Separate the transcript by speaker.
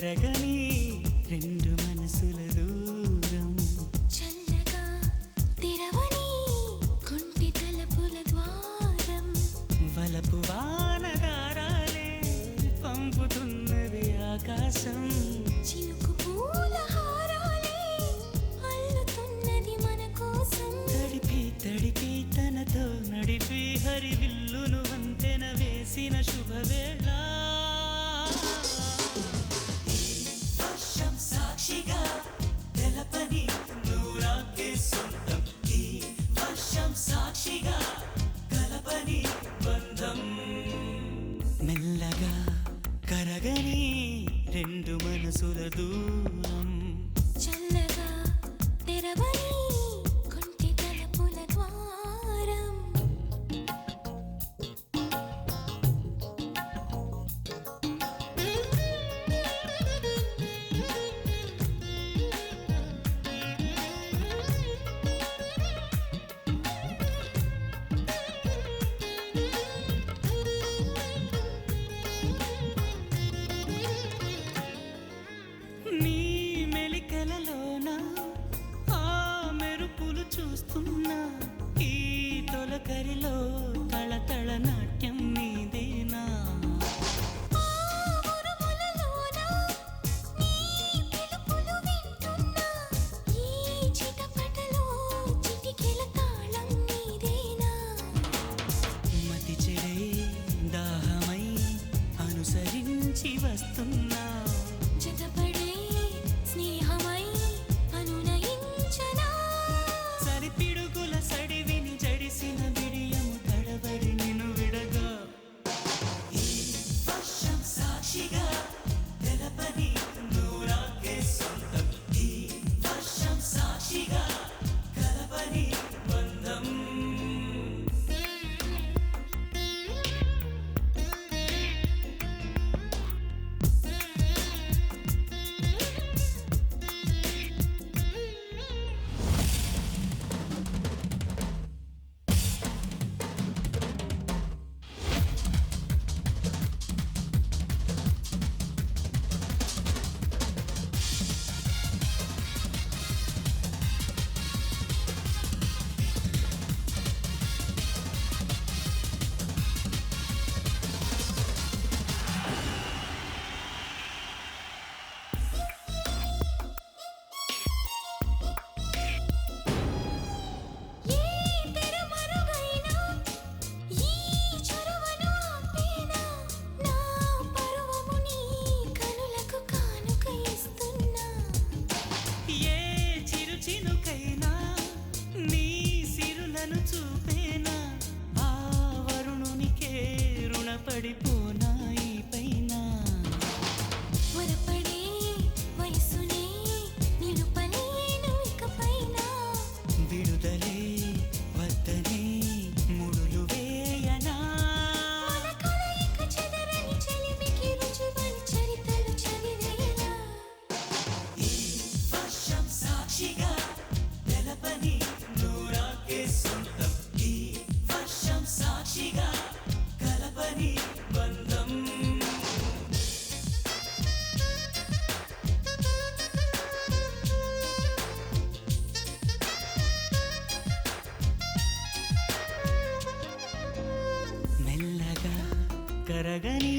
Speaker 1: కరగని రెండు మనసుల దూరం
Speaker 2: చల్లగా తెరవని కుంటి తలుపుల ద్వారం
Speaker 1: వలపు వానగారాలే పంపుతున్నది ఆకాశం
Speaker 2: చినుకు పూల హారాలే అల్లుతున్నది మన కోసం
Speaker 1: తడిపి తడిపి తనతో నడిపి హరివిల్లును వంతెన వేసిన శుభవేళ సాక్షిగా తెలపని నూరాకే సొంతం ఈ వర్షం సాక్షిగా కలపని బంధం మెల్లగా కరగని రెండు మనసుల దూరం
Speaker 2: చల్లగా తెరవని కుంటి తలుపుల ద్వారం
Speaker 1: నీ మెలికలలోన ఆ మెరుపులు చూస్తున్నా ఈ తొలకరిలో తళతళ నాట్యం నీదేనా మతి చెడే దాహమై అనుసరించి వస్తున్నా
Speaker 2: జతపడే స్నేహమై అనునయించనా
Speaker 1: సరిపిడుగుల సడివిని జడిసిన బిడియము తడబడి నిన్ను విడగా ఈ వర్షం సాక్షిగా తెలపని నూరాకే సొంతం ఈ వర్షం సాక్షిగా కలపని బంధం చినుకైనా నీ సిరులను చూపేనా ఆ వరుణునికే రుణపడిపోనా ఈ పైన
Speaker 2: వరపడే వయసునే నిలుపలేను ఇకపైన
Speaker 1: విడుదలే వద్దనే ముడులు వేయనా
Speaker 2: మన కలయిక చెదరని చెలిమికి రుజువని చరితలు చదివేలా
Speaker 1: ఈ వర్షం సాక్షిగా తెలపని నూరాకే సొంతం ఈ వర్షం సాక్షిగా కలపని బంధం మెల్లగా కరగని